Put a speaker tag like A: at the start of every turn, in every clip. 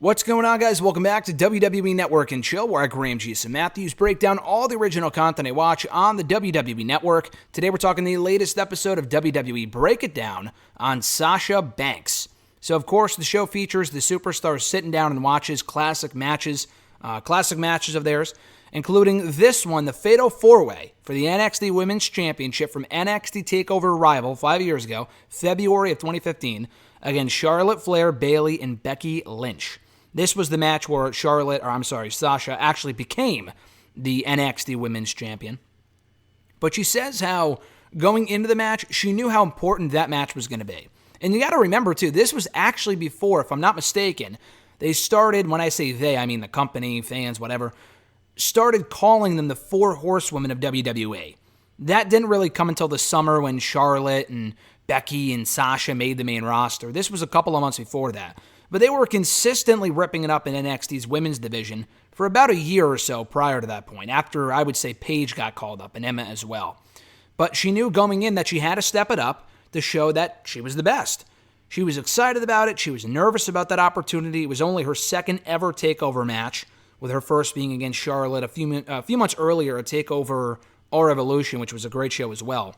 A: What's going on, guys? Welcome back to WWE Network and Chill, where I, Graham G. Matthews, break down all the original content I watch on the WWE Network. Today we're talking the latest episode of WWE Break It Down on Sasha Banks. So, of course, the show features the superstars sitting down and watches classic matches of theirs, including this one, the Fatal 4-Way for the NXT Women's Championship from NXT TakeOver Rival 5 years ago, February of 2015, against Charlotte Flair, Bayley, and Becky Lynch. This was the match where Sasha actually became the NXT Women's Champion. But she says how going into the match, she knew how important that match was going to be. And you got to remember, too, this was actually before, if I'm not mistaken, they started, when I say they, I mean the company, fans, whatever, started calling them the Four Horsewomen of WWE. That didn't really come until the summer when Charlotte and Becky and Sasha made the main roster. This was a couple of months before that. But they were consistently ripping it up in NXT's women's division for about a year or so prior to that point, after I would say Paige got called up and Emma as well. But she knew going in that she had to step it up to show that she was the best. She was excited about it. She was nervous about that opportunity. It was only her second ever TakeOver match, with her first being against Charlotte a few months earlier at TakeOver All Revolution, which was a great show as well.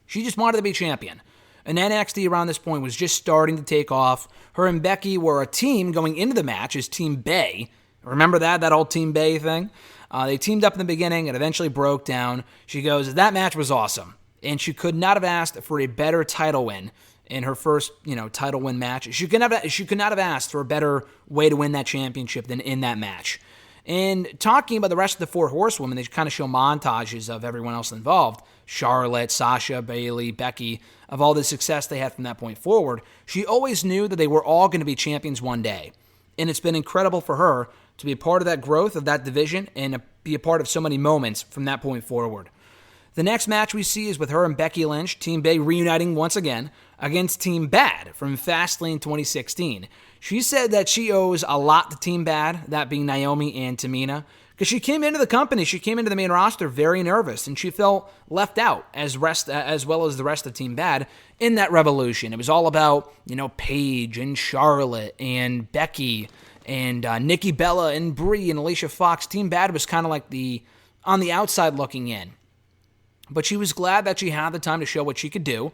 A: She just wanted to be champion. And NXT around this point was just starting to take off. Her and Becky were a team going into the match as Team B.A.D. Remember that old Team B.A.D. thing? They teamed up in the beginning and eventually broke down. She goes, that match was awesome. And she could not have asked for a better title win in her first, title win match. She could not have asked for a better way to win that championship than in that match. And talking about the rest of the Four Horsewomen, they kind of show montages of everyone else involved. Charlotte, Sasha, Bayley, Becky, of all the success they had from that point forward. She always knew that they were all going to be champions one day. And it's been incredible for her to be a part of that growth of that division and be a part of so many moments from that point forward. The next match we see is with her and Becky Lynch, Team B.A.D. reuniting once again against Team B.A.D. from Fastlane 2016. She said that she owes a lot to Team B.A.D., that being Naomi and Tamina, because she came into the company, she came into the main roster very nervous, and she felt left out as well as the rest of Team B.A.D. in that revolution. It was all about, Paige and Charlotte and Becky and Nikki Bella and Brie and Alicia Fox. Team B.A.D. was kind of like on the outside looking in. But she was glad that she had the time to show what she could do.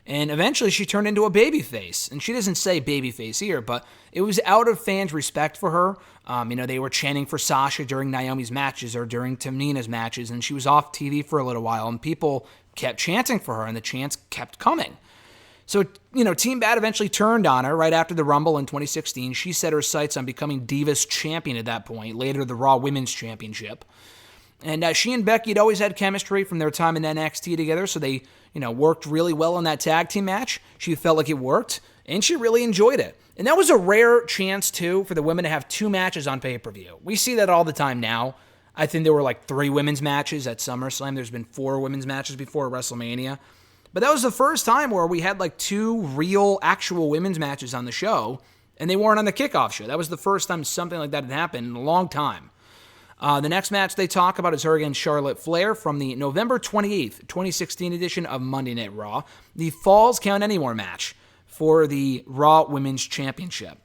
A: And eventually she turned into a babyface. And she doesn't say babyface here, but it was out of fans' respect for her. They were chanting for Sasha during Naomi's matches or during Tamina's matches, and she was off TV for a little while, and people kept chanting for her, and the chants kept coming. So, Team B.A.D. eventually turned on her right after the Rumble in 2016. She set her sights on becoming Divas Champion at that point, later the Raw Women's Championship. And she and Becky had always had chemistry from their time in NXT together, so they, worked really well in that tag team match. She felt like it worked, and she really enjoyed it. And that was a rare chance, too, for the women to have two matches on pay-per-view. We see that all the time now. I think there were like 3 women's matches at SummerSlam. There's been 4 women's matches before at WrestleMania. But that was the first time where we had like 2 real, actual women's matches on the show, and they weren't on the kickoff show. That was the first time something like that had happened in a long time. The next match they talk about is her against Charlotte Flair from the November 28th, 2016 edition of Monday Night Raw, the Falls Count Anywhere match for the Raw Women's Championship.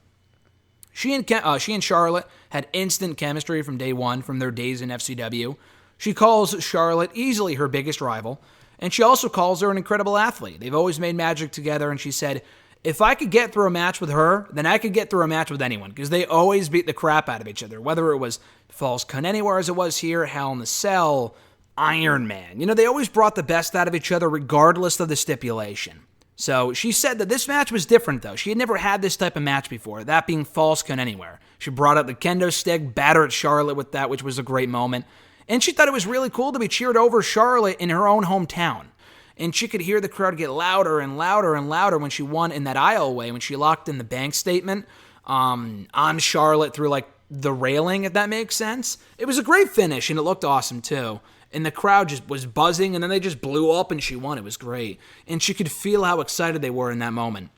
A: She and Charlotte had instant chemistry from day one from their days in FCW. She calls Charlotte easily her biggest rival, and she also calls her an incredible athlete. They've always made magic together, and she said, if I could get through a match with her, then I could get through a match with anyone, because they always beat the crap out of each other, whether it was Falls Count Anywhere as it was here, Hell in the Cell, Iron Man. They always brought the best out of each other regardless of the stipulation. So she said that this match was different, though. She had never had this type of match before, that being Falls Count Anywhere. She brought out the kendo stick, battered Charlotte with that, which was a great moment. And she thought it was really cool to be cheered over Charlotte in her own hometown. And she could hear the crowd get louder and louder and louder when she won in that aisleway, when she locked in the bank statement on Charlotte through like the railing, if that makes sense. It was a great finish, and it looked awesome too. And the crowd just was buzzing, and then they just blew up, and she won. It was great. And she could feel how excited they were in that moment.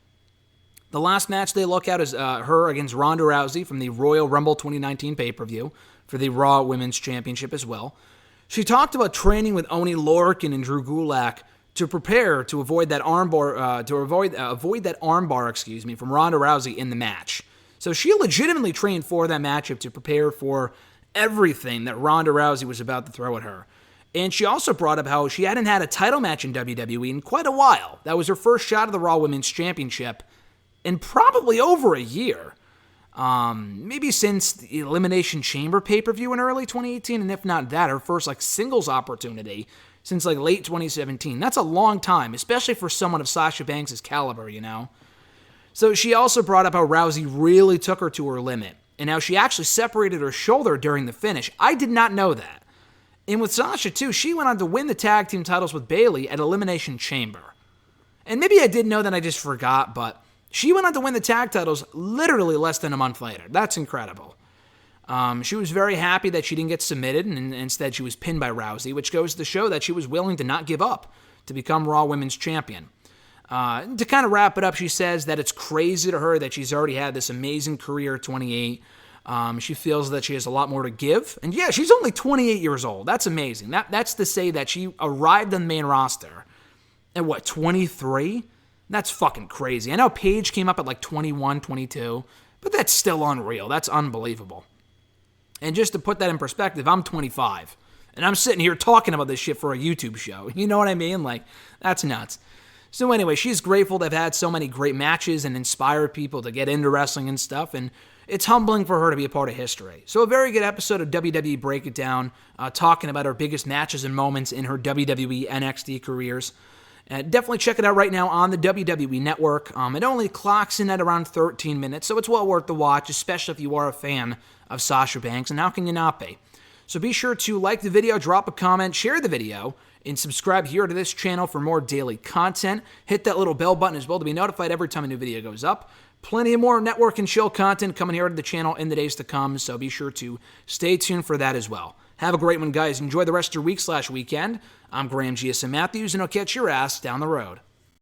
A: The last match they look at is her against Ronda Rousey from the Royal Rumble 2019 pay-per-view for the Raw Women's Championship as well. She talked about training with Oni Lorcan and Drew Gulak to prepare to avoid that armbar, from Ronda Rousey in the match. So she legitimately trained for that matchup to prepare for everything that Ronda Rousey was about to throw at her. And she also brought up how she hadn't had a title match in WWE in quite a while. That was her first shot at the Raw Women's Championship in probably over a year. Maybe since the Elimination Chamber pay-per-view in early 2018, and if not that, her first singles opportunity since late 2017. That's a long time, especially for someone of Sasha Banks' caliber, So she also brought up how Rousey really took her to her limit, and how she actually separated her shoulder during the finish. I did not know that. And with Sasha, too, she went on to win the tag team titles with Bayley at Elimination Chamber. And maybe I did know that, I just forgot, but she went on to win the tag titles literally less than a month later. That's incredible. She was very happy that she didn't get submitted, and instead she was pinned by Rousey, which goes to show that she was willing to not give up to become Raw Women's Champion. To kind of wrap it up, she says that it's crazy to her that she's already had this amazing career at 28. She feels that she has a lot more to give. And yeah, she's only 28 years old. That's amazing. That's to say that she arrived on the main roster at 23? That's fucking crazy. I know Paige came up at 21, 22, but that's still unreal. That's unbelievable. And just to put that in perspective, I'm 25, and I'm sitting here talking about this shit for a YouTube show. You know what I mean? That's nuts. So anyway, she's grateful to have had so many great matches and inspired people to get into wrestling and stuff, and it's humbling for her to be a part of history. So a very good episode of WWE Break It Down, talking about her biggest matches and moments in her WWE NXT careers. Definitely check it out right now on the WWE Network. It only clocks in at around 13 minutes, so it's well worth the watch, especially if you are a fan of Sasha Banks, and how can you not be? So be sure to like the video, drop a comment, share the video, and subscribe here to this channel for more daily content. Hit that little bell button as well to be notified every time a new video goes up. Plenty of more network and chill content coming here to the channel in the days to come, so be sure to stay tuned for that as well. Have a great one, guys. Enjoy the rest of your week/weekend. I'm Graham G.S. Matthews, and I'll catch your ass down the road.